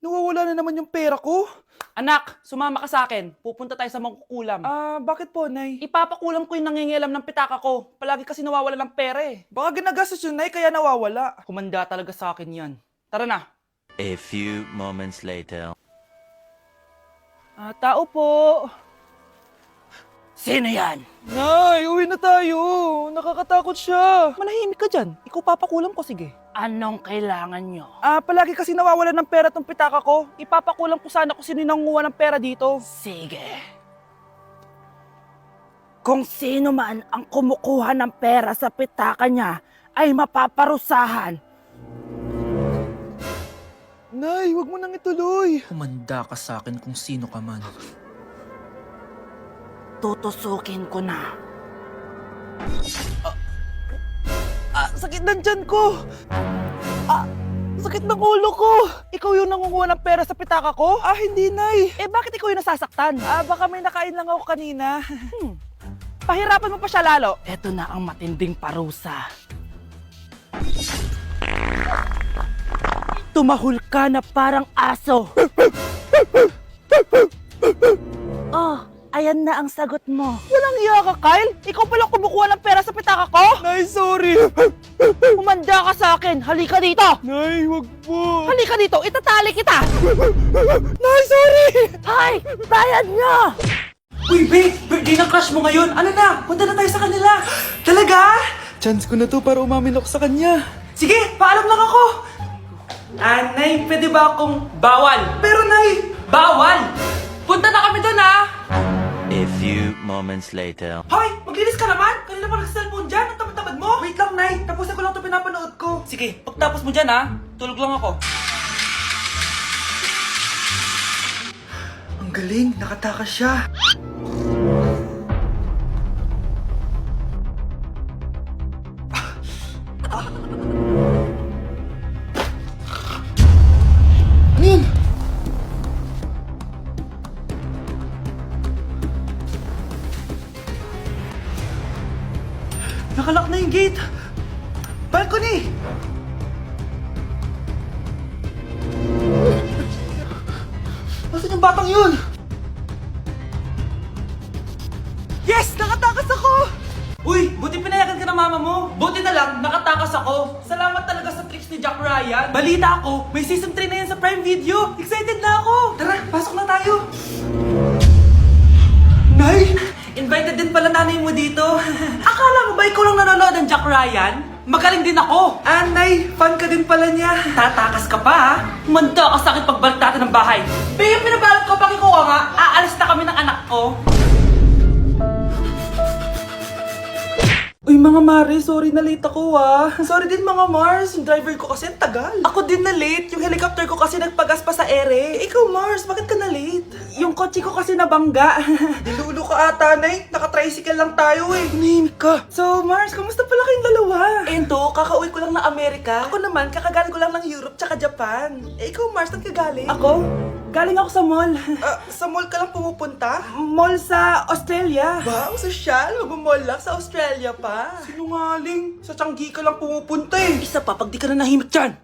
Nawawala na naman yung pera ko. Anak, sumama ka sa akin. Pupunta tayo sa mangkukulam. Bakit po, Nay? Ipapakulam ko yung nangingialam ng pitaka ko. Palagi kasi nawawala ng pera eh. Baka ginagastos yun, Nay, kaya nawawala. Kumanda talaga sa akin yan. Tara na. A few moments later. Tao po. Sino yan? Nay, uwi na tayo. Nakakatakot siya. Manahimik ka dyan. Ikaw papakulam ko, sige. Anong kailangan nyo? Palagi kasi nawawala ng pera tong pitaka ko. Ipapakulam ko sana kung sino yung nangunguha ng pera dito. Sige. Kung sino man ang kumukuha ng pera sa pitaka niya ay mapaparusahan. Nay, wag mo nang ituloy. Humanda ka sa akin kung sino ka man. Tutusukin ko na. Sakit ng tiyan ko. Sakit ng ulo ko. Ikaw yung nangunguha ng pera sa pitaka ko? Hindi, Nay. Bakit ikaw yung nasasaktan? Baka may nakain lang ako kanina. Pahirapan mo pa siya lalo. Ito na ang matinding parusa. Tumahol ka na parang aso. Ayan na ang sagot mo. Walang iya ka, Kyle. Ikaw palang kumukuha ng pera sa pitaka ko? Nay, sorry. Humanda ka sa akin. Halika dito. Nay, wag po. Halika dito. Itatali kita. Nay, sorry. Hay! Bayad niyo! Uy, babe! Birthday ng crush mo ngayon! Ano na? Punta na tayo sa kanila! Talaga? Chance ko na to para umamin ako sa kanya. Sige, paalam lang ako! Nay, pwede ba akong bawal? Pero Nay! Bawal! Punta na kami doon, ha? A few moments later. Hoy! Maglinis ka naman! Kanina pa nag-cellphone dyan! Ang tamad-tamad mo! Wait lang, Nay! Tapusin ko lang ito pinapanood ko. Sige, pagtapos mo dyan, ha? Tulog lang ako. Ang galing, nakatakas siya. Ano yun? Nakalock na yung gate! Balcony! Nasaan yung batang yun? Yes! Nakatakas ako! Uy, buti pinayagan ka ng mama mo. Buti na lang, nakatakas ako. Salamat talaga sa tricks ni Jack Ryan. Balita ako, may season 3 na yan sa Prime Video. Excited na ako. Tara, pasok na tayo. Nay! Invited din pala nanay mo dito. Akala mo ba ikaw lang nanonood ng Jack Ryan? Magaling din ako. Nay, fan ka din pala niya. Tatakas ka pa, ha? Humanda ka sa akin pagbalik natin ng bahay. Babe, pinabalot ko pang ikuha nga. Aalis na kami ng anak ko. Uy mga Mare, sorry na late ako Sorry din mga Mars, yung driver ko kasi ang tagal. Ako din na late, yung helicopter ko kasi nagpagas pa sa ere. Ikaw Mars, bakit ka na late? Yung kotse ko kasi nabangga. Dilulo ka ata, Nay. Naka-tricycle lang tayo eh. Nahimik ka. So Mars, kamusta pala kayong dalawa? Ento, kakauwi ko lang ng Amerika. Ako naman, kakagaling ko lang ng Europe tsaka Japan. Ikaw Mars, saan ka galing? Ako? Galing ako sa mall. Sa mall ka lang pumupunta? Mall sa Australia. Ba, ang sosyal, mag-mall lang sa Australia pa. Sinungaling, sa Changi ka lang pumupunta eh. Isa pa, pag di ka na nahimik dyan.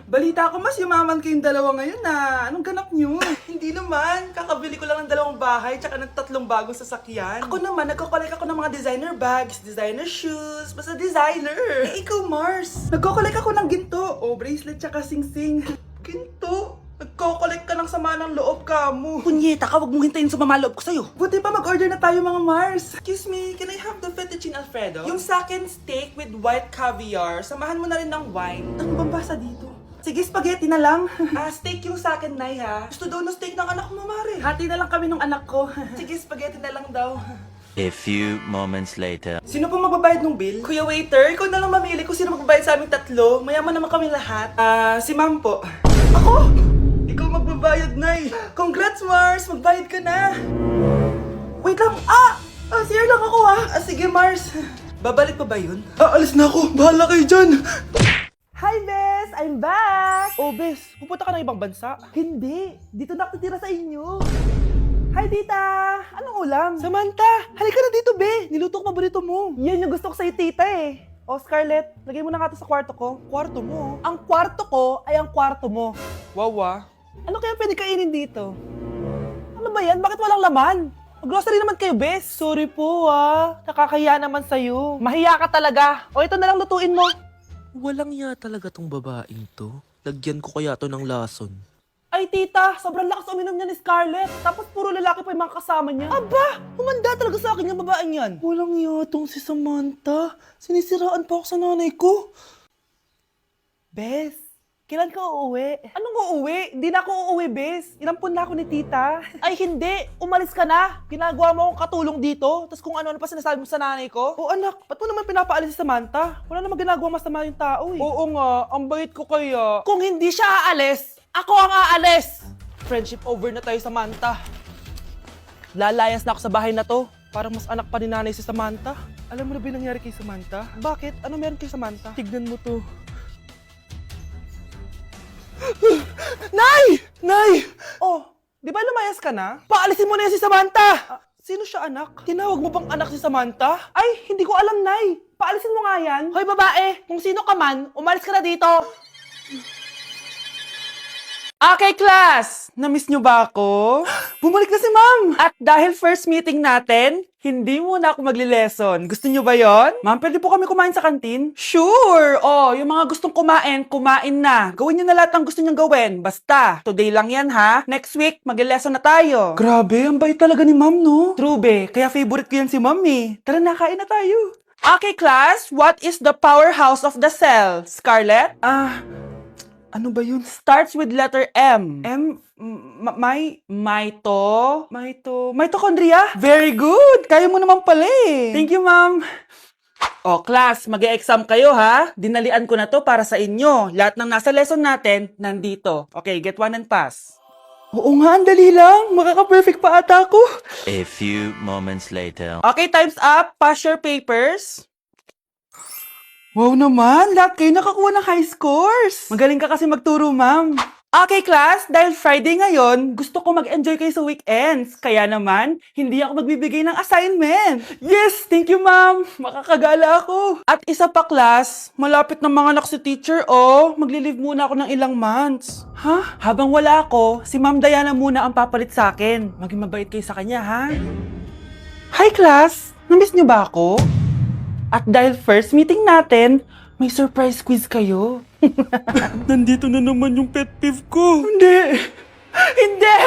Balita ko mas yumaman kayong dalawa ngayon na. Anong ganap nyo? Hindi naman, kakabili ko lang ng 2 bahay tsaka ng 3 bagong sasakyan. Ako naman, nagko-collect ako ng mga designer bags, designer shoes, basta designer. Ikaw Mars, nagko-collect ako ng ginto. Bracelet tsaka sing-sing. Ginto? Nagko-collect ka ng sama ng loob ka mo. Punyeta ka, wag mong hintayin sa mamaloob ko sa'yo. Buti pa mag-order na tayo mga Mars. Excuse me, can I have the fettuccine Alfredo? Yung sa akin steak with white caviar. Samahan mo na rin ng wine. Ano bang basa dito? Sige, spaghetti na lang. Steak yung sa akin, Nay, ha? Gusto daw ng steak ng anak mo, Mare. Hati na lang kami ng anak ko. Sige, spaghetti na lang daw. A few moments later. Sino pong magbabayad ng bill? Kuya waiter, ikaw na lang mamili kung sino magbabayad sa aming 3. Mayaman naman kami lahat. Si Ma'am po. Ako? Ikaw magbabayad, Nay. Congrats, Mars! Magbayad ka na. Wait lang. CR lang ako, sige, Mars. Babalik pa ba yun? Alis na ako. Bahala kayo dyan. Hi, Bes! I'm back! Oh, Bes, pupunta ka ng ibang bansa? Hindi. Dito na ako titira sa inyo. Hi, Tita! Anong ulam? Samantha! Halika na dito, Be! Niluto ko paborito mo. Yan yung gusto ko sa'yo, Tita eh. Oh, Scarlett, lagay mo na nga to sa kwarto ko. Kwarto mo? Ang kwarto ko ay ang kwarto mo. Wow, Ano kaya pwede kainin dito? Ano ba yan? Bakit walang laman? Grocery naman kayo, bes. Sorry po, nakakahiya naman sa'yo. Mahiya ka talaga. O ito na lang lutuin mo. Walang ya talaga tong babaeng to. Lagyan ko kaya to ng lason. Ay, tita, sobrang lakas uminom niya ni Scarlett. Tapos puro lalaki pa yung mga kasama niya. Aba, humanda talaga sa akin yung babaeng yan. Walang yatong si Samantha. Sinisiraan pa ako sa nanay ko. Bes, kailan ka uuwi? Anong uuwi? Hindi na ako uuwi, Bes. Inampun na ako ni tita. Ay, hindi. Umalis ka na. Ginagawa mo akong katulong dito. Tapos kung ano-ano pa sinasabi mo sa nanay ko. Oo, anak. Ba't mo naman pinapaalis si Samantha? Wala namang ginagawa masama yung tao eh. Oo nga. Ang bait ko kaya. Kung hindi siya aalis, ako ang aalis! Friendship over na tayo, Samantha. Lalayas na ako sa bahay na to. Parang mas anak pa ni nanay si Samantha. Alam mo na ba yung nangyari kay Samantha? Bakit? Ano meron kay Samantha? Tignan mo to. Nay! Nay! Oh, di ba lumayas ka na? Paalisin mo na yan si Samantha! Sino siya, anak? Tinawag mo bang anak si Samantha? Ay, hindi ko alam, Nay. Paalisin mo nga yan. Hoy, babae! Kung sino ka man, umalis ka na dito. Okay, class! Namiss nyo ba ako? Bumalik na si ma'am! At dahil first meeting natin, hindi muna ako magli-lesson. Gusto nyo ba yon? Ma'am, pwede po kami kumain sa kantin? Sure! Oh, yung mga gustong kumain, kumain na. Gawin nyo na lahat ng gusto nyong gawin. Basta, today lang yan ha. Next week, magli-lesson na tayo. Grabe, ang bait talaga ni ma'am, no? True, be. Kaya favorite ko yan si ma'am eh. Tara na, kain na tayo. Okay, class. What is the powerhouse of the cell? Scarlett? Ano ba yun? Starts with letter M. Mitochondria? Very good! Kaya mo naman pala eh. Thank you, ma'am. O, class, mag-e-exam kayo ha. Dinalian ko na to para sa inyo. Lahat ng nasa lesson natin, nandito. Okay, get one and pass. Oo nga, ang dali lang. Makaka-perfect pa ata ako. A few moments later. Okay, time's up. Pass your papers. Wow naman, lahat kayo nakakuha ng high scores. Magaling ka kasi magturo, ma'am. Okay, class, dahil Friday ngayon, gusto ko mag-enjoy kayo sa weekends. Kaya naman, hindi ako magbibigay ng assignment. Yes, thank you, ma'am. Makakagala ako. At isa pa, class, malapit na mga anak si teacher, magli-leave muna ako ng ilang months. Ha? Habang wala ako, si Ma'am Diana muna ang papalit sa akin. Maging mabait kayo sa kanya, ha? Hi, class. Namiss niyo ba ako? At dahil first meeting natin, may surprise quiz kayo. Nandito na naman yung pet peeve ko. Hindi! Hindi!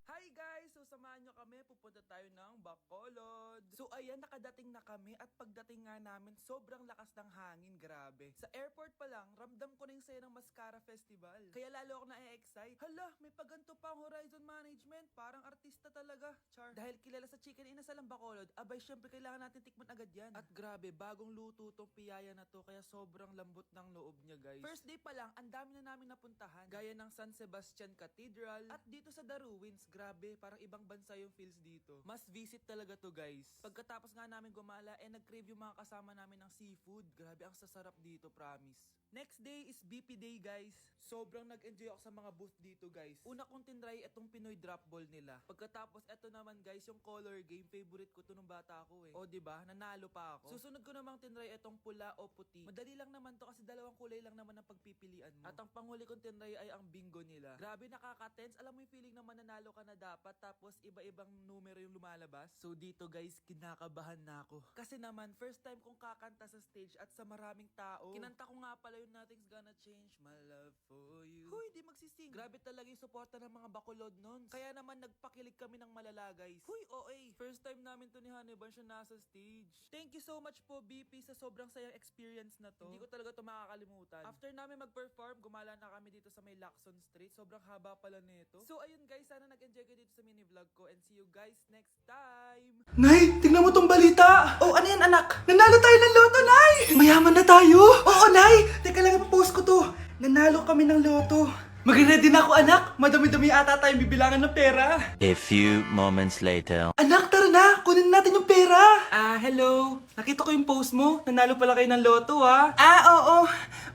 Hi guys! So samahan nyo kami, pupunta tayo ng Bacolod. So ayan, nakadating na kami at pagdating nga namin, sobrang lakas ng hangin, grabe. Sa airport pa lang, ramdam ko na yung saya ng Mascara Festival. Kaya lalo ako na-excite. Hala, may paganto pang Horizon Management. Parang artista talaga. Char. Dahil kilala sa Chicken Inasal ang Bacolod, abay syempre kailangan natin tikman agad yan. At grabe, bagong luto tong piyaya na to, kaya sobrang lambot ng loob niya, guys. First day pa lang, ang dami na namin napuntahan. Gaya ng San Sebastian Cathedral at dito sa The Ruins. Grabe, parang ibang bansa yung feels dito. Must visit talaga to, guys. Pagkatapos nga namin gumala, nag-crave yung mga kasama namin ng seafood. Grabe, ang sasarap dito, promise. Next day is BP Day, guys. Sobrang nag-enjoy ako sa mga booth dito, guys. Una kong tinry itong Pinoy drop ball nila. Pagkatapos, eto naman, guys, yung color game. Favorite ko to nung bata ako eh. O, diba? Nanalo pa ako. Susunod ko namang tinry itong pula o puti. Madali lang naman to kasi dalawang kulay lang naman ang pagpipilian mo. At ang panghuli kong tinry ay ang bingo nila. Grabe, nakaka-tense. Alam mo yung feeling na mananalo ka na dapat tapos iba-ibang numero yung lumalabas. So dito, guys, kinakabahan na ako. Kasi naman, first time kong kakanta sa stage at sa maraming tao. Kinanta ko nga pala yung Nothing's Gonna Change My Love For You. Huy, di magsising. Grabe talaga yung suporta ng mga Bacolod nun. Kaya naman nagpakilig kami ng malala, guys. Huy, OA. First time namin to ni Hannibal siya nasa stage. Thank you so much po, BP, sa sobrang sayang experience na to. Hindi ko talaga to makakalimutan. After namin mag-perform, gumala na kami dito sa may Lacson Street. Sobrang haba pala nito. So ayun, guys, sana nag-enjoy kayo dito sa mini vlog ko and see you guys next time. Nay, tingnan mo tong balita. Oh, ano yan, anak? Nanalo tayo ng loto, Nay! Mayaman na tayo? Oo, Nay! Teka lang, ipapost ko to. Nanalo kami ng loto. Mag-ready na ako, anak. Madami-dami ata tayong bibilangan ng pera. A few moments later. Anak, tara na! Kunin natin yung pera! Hello. Nakita ko yung post mo. Nanalo pala kayo ng loto, oo.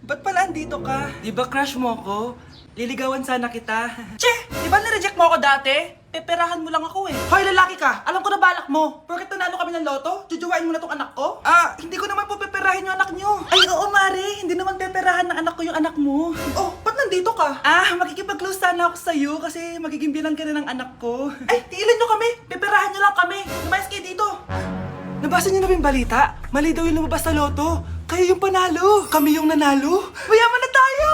Ba't pala andito ka? Di ba crush mo ko? Liligawan sana kita. Che! Di ba nireject mo ako dati? Peperahan mo lang ako eh. Hoy, lalaki ka! Alam ko na balak mo. Porket nanalo kami ng loto, jujuwain mo na tong anak ko? Hindi ko naman po peperahin yung anak nyo. Ay, oo, Mare. Hindi naman peperahan ng anak ko yung anak mo. Oh, ba't nandito ka? Makikipag-close sana ako sa'yo kasi magiging bilang ka na ng anak ko. Ay, tiilan nyo kami! Piperahan nyo lang kami! Lumayas kayo dito! Nabasa niyo na ba yung balita? Mali daw yung lumabas sa loto. Kayo yung panalo. Kami yung nanalo. Mayaman na tayo!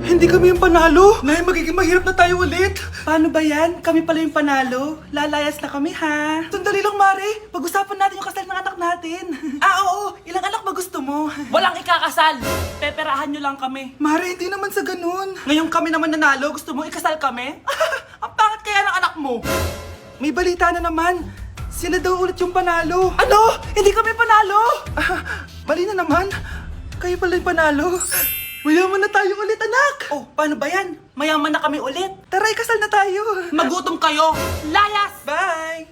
Hindi kami yung panalo. Nay, magiging mahirap na tayo ulit. Paano ba yan? Kami pala yung panalo. Lalayas na kami, ha? Sandali lang, Mare. Pag-usapan natin yung kasal ng anak natin. Oo. Ilang anak ba gusto mo? Walang ikakasal! Peperahan nyo lang kami. Mare, hindi naman sa ganun. Ngayon kami naman nanalo. Gusto mo ikasal kami? Ang pangit kaya ng anak mo. May balita na naman. Sila daw ulit yung panalo. Ano? Hindi kami panalo! Bali na naman. Kayo pala yung panalo. Mayaman na tayo ulit, anak! Oh, paano ba yan? Mayaman na kami ulit. Tara, ikasal na tayo. Magutom kayo. Layas! Bye!